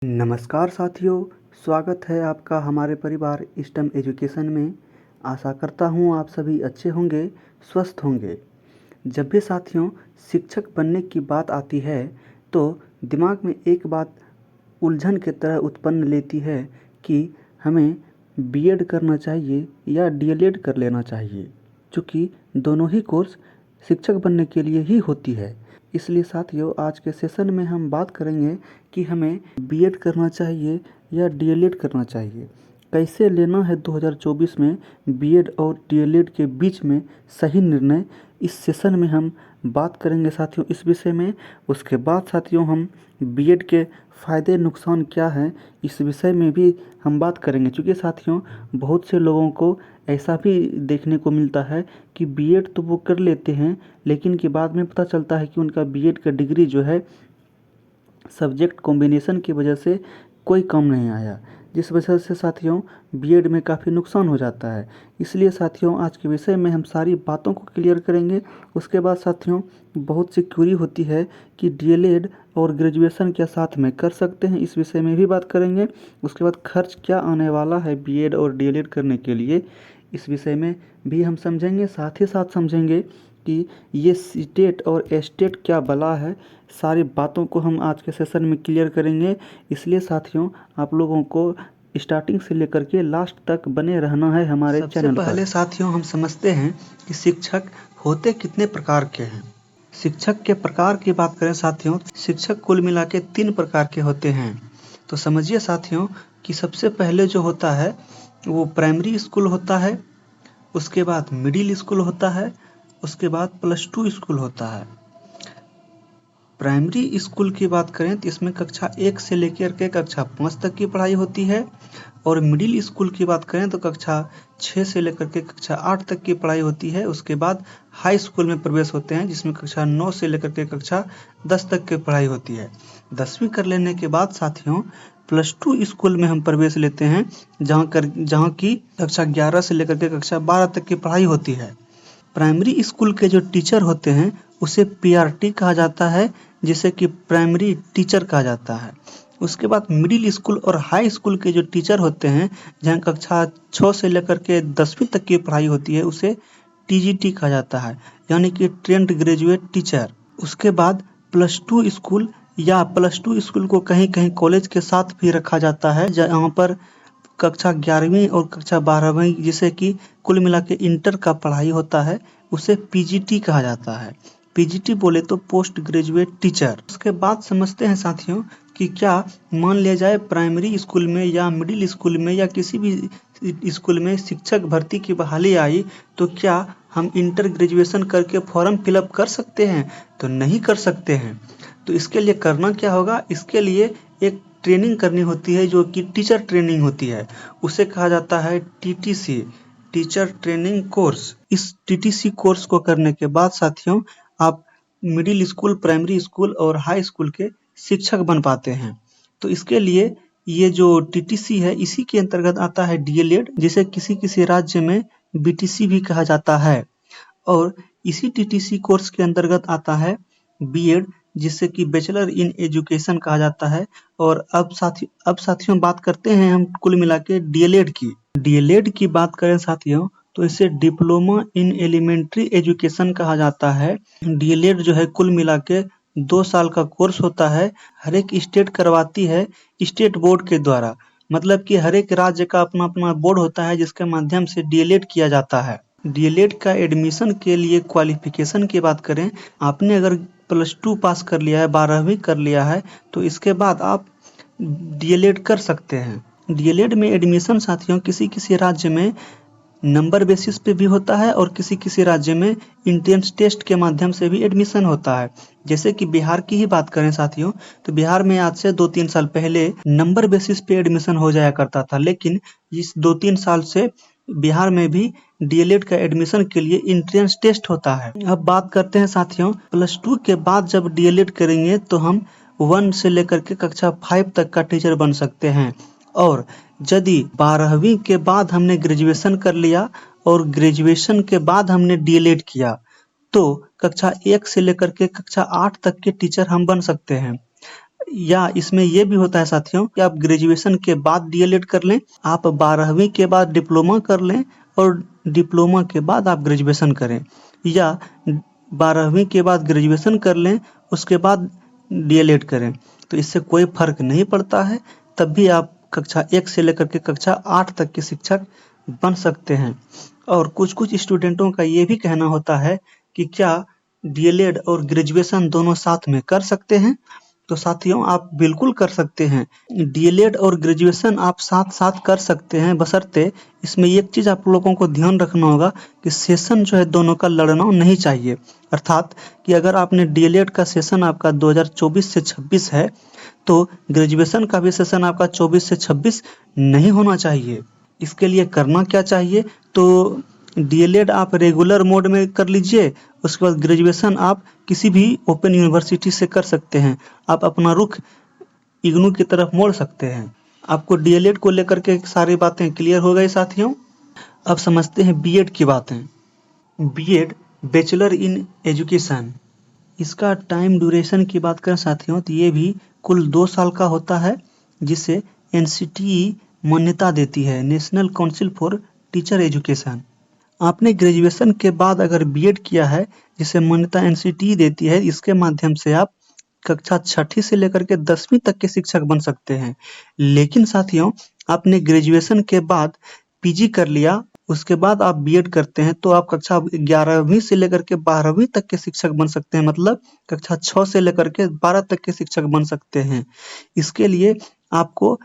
नमस्कार साथियों, स्वागत है आपका हमारे परिवार स्टेम एजुकेशन में। आशा करता हूँ आप सभी अच्छे होंगे, स्वस्थ होंगे। जब भी साथियों शिक्षक बनने की बात आती है तो दिमाग में एक बात उलझन की तरह उत्पन्न लेती है कि हमें बीएड करना चाहिए या डीएलएड कर लेना चाहिए, चूँकि दोनों ही कोर्स शिक्षक बनने के लिए ही होती है। इसलिए साथियों आज के सेशन में हम बात करेंगे कि हमें बीएड करना चाहिए या डीएलएड करना चाहिए। कैसे लेना है 2024 में बीएड और डीएलएड के बीच में सही निर्णय, इस सेशन में हम बात करेंगे साथियों इस विषय में। उसके बाद साथियों हम बीएड के फ़ायदे नुकसान क्या हैं इस विषय में भी हम बात करेंगे, क्योंकि साथियों बहुत से लोगों को ऐसा भी देखने को मिलता है कि बीएड तो वो कर लेते हैं लेकिन के बाद में पता चलता है कि उनका बीएड का डिग्री जो है सब्जेक्ट कॉम्बिनेशन की वजह से कोई काम नहीं आया, जिस वजह से साथियों बीएड में काफ़ी नुकसान हो जाता है। इसलिए साथियों आज के विषय में हम सारी बातों को क्लियर करेंगे। उसके बाद साथियों बहुत सी क्वेरी होती है कि डीएलएड और ग्रेजुएशन क्या साथ में कर सकते हैं, इस विषय में भी बात करेंगे। उसके बाद खर्च क्या आने वाला है बीएड और डीएलएड करने के लिए, इस विषय में भी हम समझेंगे। साथ ही साथ समझेंगे कि ये स्टेट और एस्टेट क्या बला है, सारी बातों को हम आज के सेशन में क्लियर करेंगे। इसलिए साथियों आप लोगों को स्टार्टिंग से लेकर के लास्ट तक बने रहना है हमारे चैनल पर। पहले साथियों हम समझते हैं कि शिक्षक होते कितने प्रकार के हैं। शिक्षक के प्रकार की बात करें साथियों, शिक्षक कुल मिला के 3 प्रकार के होते हैं। तो समझिए साथियों कि सबसे पहले जो होता है वो प्राइमरी स्कूल होता है, उसके बाद मिडिल स्कूल होता है, उसके बाद +2 स्कूल होता है। प्राइमरी स्कूल की बात करें तो इसमें कक्षा 1 से लेकर के कक्षा 5 तक की पढ़ाई होती है, और मिडिल स्कूल की बात करें तो कक्षा 6 से लेकर के कक्षा 8 तक की पढ़ाई होती है। उसके बाद हाई स्कूल में प्रवेश होते हैं जिसमें कक्षा 9 से लेकर के कक्षा 10 तक की पढ़ाई होती है। 10वीं कर लेने के बाद साथियों +2 स्कूल में हम प्रवेश लेते हैं जहाँ की कक्षा 11 से लेकर के कक्षा 12 तक की पढ़ाई होती है। प्राइमरी स्कूल के जो टीचर होते हैं उसे पीआरटी कहा जाता है, जिसे कि प्राइमरी टीचर कहा जाता है। उसके बाद मिडिल स्कूल और हाई स्कूल के जो टीचर होते हैं जहाँ कक्षा 6 से लेकर के 10वीं तक की पढ़ाई होती है उसे टीजीटी कहा जाता है, यानी कि ट्रेंड ग्रेजुएट टीचर। उसके बाद +2 स्कूल या +2 स्कूल को कहीं कहीं कॉलेज के साथ भी रखा जाता है, जहाँ पर कक्षा 11वीं और कक्षा 12वीं जिसे कि कुल मिला के इंटर का पढ़ाई होता है उसे पीजीटी कहा जाता है। पीजीटी बोले तो पोस्ट ग्रेजुएट टीचर। उसके बाद समझते हैं साथियों कि क्या मान लिया जाए प्राइमरी स्कूल में या मिडिल स्कूल में या किसी भी स्कूल में शिक्षक भर्ती की बहाली आई तो क्या हम इंटर ग्रेजुएशन करके फॉर्म फिलअप कर सकते हैं? तो नहीं कर सकते हैं। तो इसके लिए करना क्या होगा, इसके लिए एक ट्रेनिंग करनी होती है जो कि टीचर ट्रेनिंग होती है, उसे कहा जाता है टीटीसी, टीचर ट्रेनिंग कोर्स। इस टीटीसी कोर्स को करने के बाद साथियों आप मिडिल स्कूल, प्राइमरी स्कूल और हाई स्कूल के शिक्षक बन पाते हैं। तो इसके लिए ये जो टीटीसी है इसी के अंतर्गत आता है डीएलएड, जिसे किसी किसी राज्य में बीटीसी भी कहा जाता है, और इसी टीटीसी कोर्स के अंतर्गत आता है बीएड, जिसे कि बैचलर इन एजुकेशन कहा जाता है। और अब साथियों बात करते हैं हम कुल मिला के डीएलएड की। डीएलएड की बात करें साथियों तो इसे डिप्लोमा इन एलिमेंट्री एजुकेशन कहा जाता है। डीएलएड जो है कुल मिला के 2 साल का कोर्स होता है। हर एक स्टेट करवाती है स्टेट बोर्ड के द्वारा, मतलब कि हर एक राज्य का अपना अपना बोर्ड होता है जिसके माध्यम से डीएलएड किया जाता है। डीएलएड का एडमिशन के लिए क्वालिफिकेशन की बात करें, आपने अगर +2 पास कर लिया है, 12वीं कर लिया है, तो इसके बाद आप डीएलएड कर सकते हैं। डीएलएड में एडमिशन साथियों किसी किसी राज्य में नंबर बेसिस पे भी होता है और किसी किसी राज्य में एंट्रेंस टेस्ट के माध्यम से भी एडमिशन होता है। जैसे कि बिहार की ही बात करें साथियों तो बिहार में आज से 2-3 साल पहले नंबर बेसिस पे एडमिशन हो जाया करता था, लेकिन इस 2-3 साल से बिहार में भी डीएलएड का एडमिशन के लिए एंट्रेंस टेस्ट होता है। अब बात करते हैं साथियों +2 के बाद जब डीएलएड करेंगे तो हम 1 से लेकर के कक्षा 5 तक का टीचर बन सकते हैं, और यदि 12वीं के बाद हमने ग्रेजुएशन कर लिया और ग्रेजुएशन के बाद हमने डीएलएड किया तो कक्षा 1 से लेकर के कक्षा 8 तक के टीचर हम बन सकते हैं। या इसमें ये भी होता है साथियों कि आप ग्रेजुएशन के बाद डीएलएड कर लें, आप 12वीं के बाद डिप्लोमा कर लें और डिप्लोमा के बाद आप ग्रेजुएशन करें, या 12वीं के बाद ग्रेजुएशन कर लें उसके बाद डीएलएड करें। तो इससे कोई फर्क नहीं पड़ता है, तब भी आप कक्षा 1 से लेकर के कक्षा 8 तक के शिक्षक बन सकते हैं। और कुछ कुछ स्टूडेंटों का ये भी कहना होता है कि क्या डीएलएड और ग्रेजुएशन दोनों साथ में कर सकते हैं? तो साथियों आप बिल्कुल कर सकते हैं। डीएलएड और ग्रेजुएशन आप साथ साथ कर सकते हैं, बशर्ते इसमें एक चीज़ आप लोगों को ध्यान रखना होगा कि सेशन जो है दोनों का लड़ना नहीं चाहिए। अर्थात कि अगर आपने डीएलएड का सेशन आपका 2024 से 26 है तो ग्रेजुएशन का भी सेशन आपका 24 से 26 नहीं होना चाहिए। इसके लिए करना क्या चाहिए, तो डीएलएड आप रेगुलर मोड में कर लीजिए, उसके बाद ग्रेजुएशन आप किसी भी ओपन यूनिवर्सिटी से कर सकते हैं। आप अपना रुख इग्नू की तरफ मोड़ सकते हैं। आपको डीएलएड को लेकर के सारी बातें क्लियर हो गई साथियों। अब समझते हैं बीएड की बातें। बीएड बैचलर इन एजुकेशन, इसका टाइम ड्यूरेशन की बात करें साथियों तो ये भी कुल 2 साल का होता है, जिसे एनसीटीई मान्यता देती है, national council for teacher education. आपने ग्रेजुएशन के बाद अगर बीएड किया है जिसे मान्यता एनसीटीई देती है, इसके माध्यम से आप कक्षा 6ठी से लेकर के 10वीं तक के शिक्षक बन सकते हैं। लेकिन साथियों आपने ग्रेजुएशन के बाद पीजी कर लिया, उसके बाद आप बीएड करते हैं तो आप कक्षा 11वीं से लेकर के 12वीं तक के शिक्षक बन सकते हैं, मतलब कक्षा 6 से लेकर के 12 तक के शिक्षक बन सकते हैं। इसके लिए आपको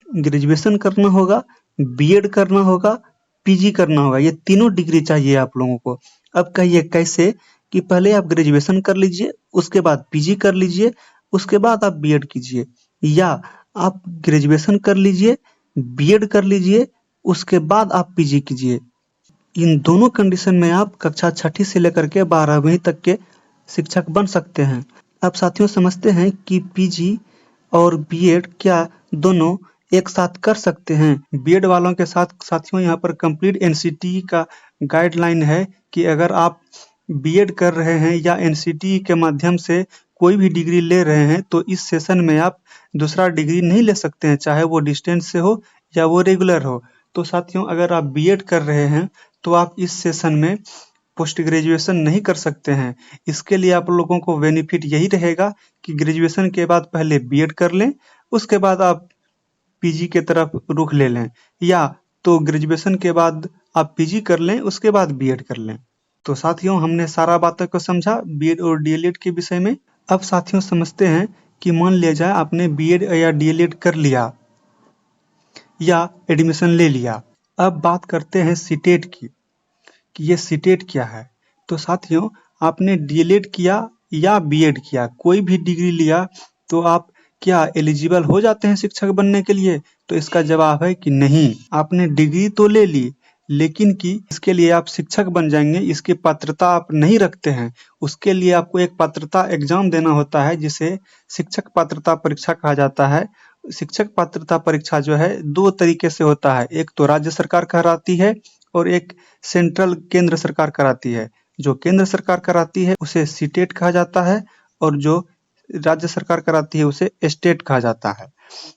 ग्रेजुएशन करना होगा, बीएड करना होगा, पीजी करना होगा, ये तीनों डिग्री चाहिए आप लोगों को। अब कहिए कैसे, कि पहले आप ग्रेजुएशन कर लीजिए, उसके बाद पीजी कर लीजिए, उसके बाद आप बीएड कीजिए, या आप ग्रेजुएशन कर लीजिए, बीएड कर लीजिए, उसके बाद आप पीजी कीजिए। इन दोनों कंडीशन में आप कक्षा 6ठी से लेकर के 12वीं तक के शिक्षक बन सकते हैं। अब साथियों समझते हैं कि पीजी और बीएड क्या दोनों एक साथ कर सकते हैं। बीएड वालों के साथ साथियों यहाँ पर कंप्लीट एनसीटीई का गाइडलाइन है कि अगर आप बीएड कर रहे हैं या एनसीटीई के माध्यम से कोई भी डिग्री ले रहे हैं तो इस सेशन में आप दूसरा डिग्री नहीं ले सकते हैं, चाहे वो डिस्टेंस से हो या वो रेगुलर हो। तो साथियों अगर आप बीएड कर रहे हैं तो आप इस सेशन में पोस्ट ग्रेजुएशन नहीं कर सकते हैं। इसके लिए आप लोगों को बेनिफिट यही रहेगा कि ग्रेजुएशन के बाद पहले बीएड कर लें, उसके बाद आप पीजी के तरफ रुख ले लें, या तो ग्रेजुएशन के बाद आप पीजी कर लें उसके बाद बीएड कर लें। तो साथियों हमने सारा बातों को समझा बीएड और डीएलएड के विषय में। अब साथियों समझते हैं कि मान लिया जाए आपने बीएड या डीएलएड कर लिया या एडमिशन ले लिया। अब बात करते हैं सीटेट की कि ये सीटेट क्या है। तो साथियों आपने डीएलएड किया या बीएड किया, कोई भी डिग्री लिया, तो आप क्या एलिजिबल हो जाते हैं शिक्षक बनने के लिए? तो इसका जवाब है कि नहीं। आपने डिग्री तो ले ली, लेकिन कि इसके लिए आप शिक्षक बन जाएंगे इसकी पात्रता आप नहीं रखते हैं। उसके लिए आपको एक पात्रता एग्जाम देना होता है जिसे शिक्षक पात्रता परीक्षा कहा जाता है। शिक्षक पात्रता परीक्षा जो है 2 तरीके से होता है, एक तो राज्य सरकार कराती है और एक सेंट्रल केंद्र सरकार कराती है। जो केंद्र सरकार कराती है उसे सीटेट कहा जाता है और जो राज्य सरकार कराती है उसे स्टेट कहा जाता है।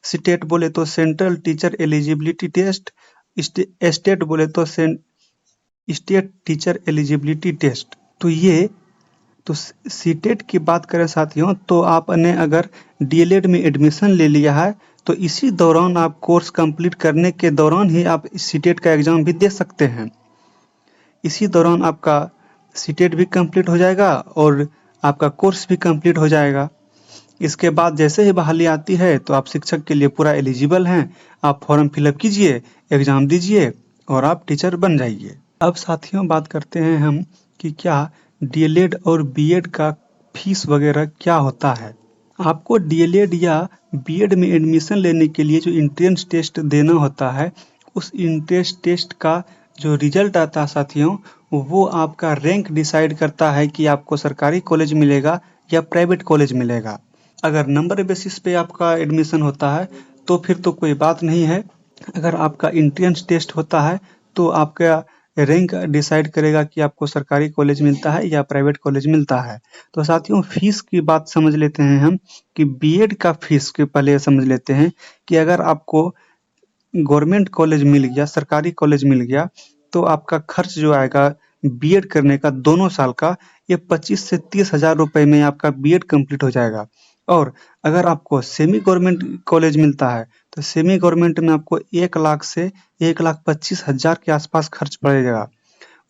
सीटेट बोले तो central teacher eligibility test, state बोले तो स्टेट टीचर एलिजिबिलिटी टेस्ट। तो सीटेट की बात करें साथियों तो आपने अगर डीएलएड में एडमिशन ले लिया है तो इसी दौरान आप कोर्स कंप्लीट करने के दौरान ही आप सीटेट का एग्जाम भी दे सकते हैं। इसी दौरान आपका सीटेट भी कंप्लीट हो जाएगा और आपका कोर्स भी कंप्लीट हो जाएगा। इसके बाद जैसे ही बहाली आती है तो आप शिक्षक के लिए पूरा एलिजिबल हैं। आप फॉर्म फिलअप कीजिए, एग्जाम दीजिए और आप टीचर बन जाइए। अब साथियों बात करते हैं हम कि क्या डीएलएड और बीएड का फीस वगैरह क्या होता है। आपको डीएलएड या बीएड में एडमिशन लेने के लिए जो एंट्रेंस टेस्ट देना होता है, उस एंट्रेंस टेस्ट का जो रिजल्ट आता है साथियों, वो आपका रैंक डिसाइड करता है कि आपको सरकारी कॉलेज मिलेगा या प्राइवेट कॉलेज मिलेगा। अगर नंबर बेसिस पे आपका एडमिशन होता है तो फिर तो कोई बात नहीं है। अगर आपका एंट्रेंस टेस्ट होता है तो आपका रैंक डिसाइड करेगा कि आपको सरकारी कॉलेज मिलता है या प्राइवेट कॉलेज मिलता है। तो साथियों फीस की बात समझ लेते हैं हम कि बीएड का फीस के पहले समझ लेते हैं कि अगर आपको गवर्नमेंट कॉलेज मिल गया, सरकारी कॉलेज मिल गया, तो आपका खर्च जो आएगा बीएड करने का दोनों साल का, ये 25 से 30 हजार रुपए में आपका बीएड कंप्लीट हो जाएगा। और अगर आपको सेमी गवर्नमेंट कॉलेज मिलता है तो सेमी गवर्नमेंट में आपको 1 लाख से 1,25,000 के आसपास खर्च पड़ेगा।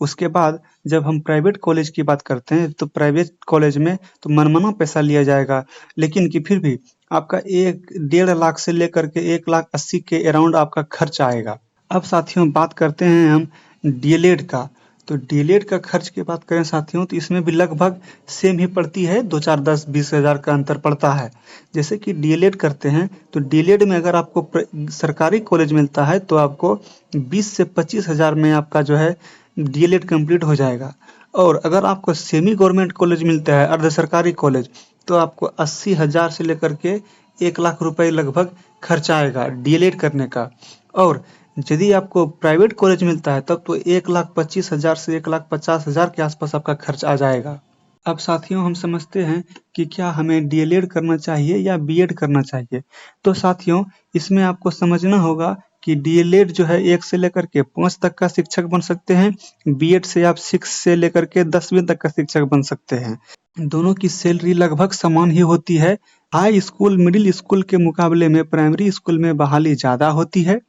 उसके बाद जब हम प्राइवेट कॉलेज की बात करते हैं तो प्राइवेट कॉलेज में तो मनमाना पैसा लिया जाएगा, लेकिन कि फिर भी आपका 1.5 लाख से लेकर के 1,80,000 के अराउंड आपका खर्च आएगा। अब साथियों बात करते हैं हम डीएलएड का। तो डीएलएड का खर्च की बात करें साथियों तो इसमें भी लगभग सेम ही पड़ती है, 2 4 10 20 हजार का अंतर पड़ता है। जैसे कि डीएलएड करते हैं तो डीएलएड में अगर आपको सरकारी कॉलेज मिलता है तो आपको 20 से 25 हजार में आपका जो है डीएलएड कंप्लीट हो जाएगा। और अगर आपको सेमी गवर्नमेंट कॉलेज मिलता है, अर्ध सरकारी कॉलेज, तो आपको 80,000 से लेकर के 1 लाख रुपए लगभग खर्चा आएगा डीएलएड करने का। और यदि आपको प्राइवेट कॉलेज मिलता है तब तो 1,25,000 से 1,50,000 के आसपास आपका खर्च आ जाएगा। अब साथियों हम समझते हैं कि क्या हमें डीएलएड करना चाहिए या बीएड करना चाहिए। तो साथियों इसमें आपको समझना होगा कि डीएलएड जो है 1 से लेकर के 5 तक का शिक्षक बन सकते हैं, बीएड से आप 6 से लेकर के 10वीं तक का शिक्षक बन सकते हैं। दोनों की सैलरी लगभग समान ही होती है। हाई स्कूल मिडिल स्कूल के मुकाबले में प्राइमरी स्कूल में बहाली ज़्यादा होती है,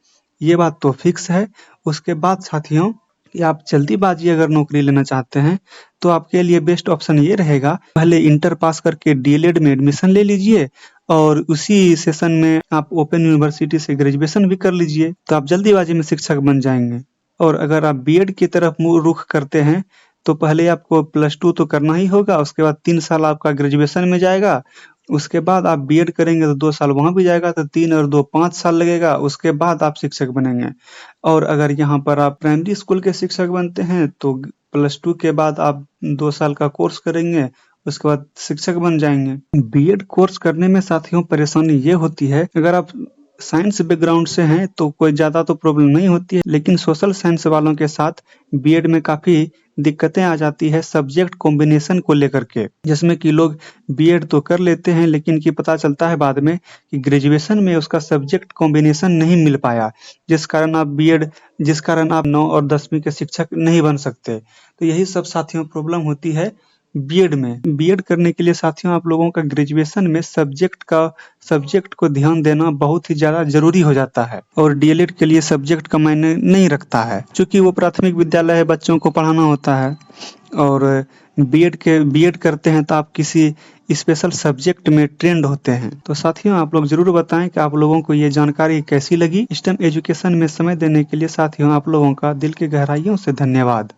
ये बात तो फिक्स है। उसके बाद साथियों कि आप जल्दीबाजी अगर नौकरी लेना चाहते हैं तो आपके लिए बेस्ट ऑप्शन ये रहेगा, पहले इंटर पास करके डीएलएड में एडमिशन ले लीजिए और उसी सेशन में आप ओपन यूनिवर्सिटी से ग्रेजुएशन भी कर लीजिए, तो आप जल्दीबाजी में शिक्षक बन जाएंगे। और अगर आप बीएड की तरफ रुख करते हैं तो पहले आपको +2 तो करना ही होगा, उसके बाद 3 साल आपका ग्रेजुएशन में जाएगा, उसके बाद आप बीएड करेंगे तो 2 साल वहाँ भी जाएगा, तो 3 और 2 5 साल लगेगा, उसके बाद आप शिक्षक बनेंगे। और अगर यहाँ पर आप प्राइमरी स्कूल के शिक्षक बनते हैं तो +2 के बाद आप 2 साल का कोर्स करेंगे, उसके बाद शिक्षक बन जाएंगे। बीएड कोर्स करने में साथियों परेशानी ये होती है, अगर आप साइंस बैकग्राउंड से हैं तो कोई ज़्यादा तो प्रॉब्लम नहीं होती है, लेकिन सोशल साइंस वालों के साथ बीएड में काफ़ी दिक्कतें आ जाती है सब्जेक्ट कॉम्बिनेशन को लेकर के, जिसमें कि लोग बीएड तो कर लेते हैं लेकिन कि पता चलता है बाद में कि ग्रेजुएशन में उसका सब्जेक्ट कॉम्बिनेशन नहीं मिल पाया, जिस कारण आप 9 और 10वीं के शिक्षक नहीं बन सकते। तो यही सब साथियों प्रॉब्लम होती है बीएड में। बीएड करने के लिए साथियों आप लोगों का ग्रेजुएशन में सब्जेक्ट को ध्यान देना बहुत ही ज़्यादा जरूरी हो जाता है, और डीएलएड के लिए सब्जेक्ट का मायने नहीं रखता है, क्योंकि वो प्राथमिक विद्यालय है, बच्चों को पढ़ाना होता है। और बीएड करते हैं तो आप किसी स्पेशल सब्जेक्ट में ट्रेंड होते हैं। तो साथियों आप लोग जरूर बताएं कि आप लोगों को ये जानकारी कैसी लगी। स्टेम एजुकेशन में समय देने के लिए साथियों आप लोगों का दिल की गहराइयों से धन्यवाद।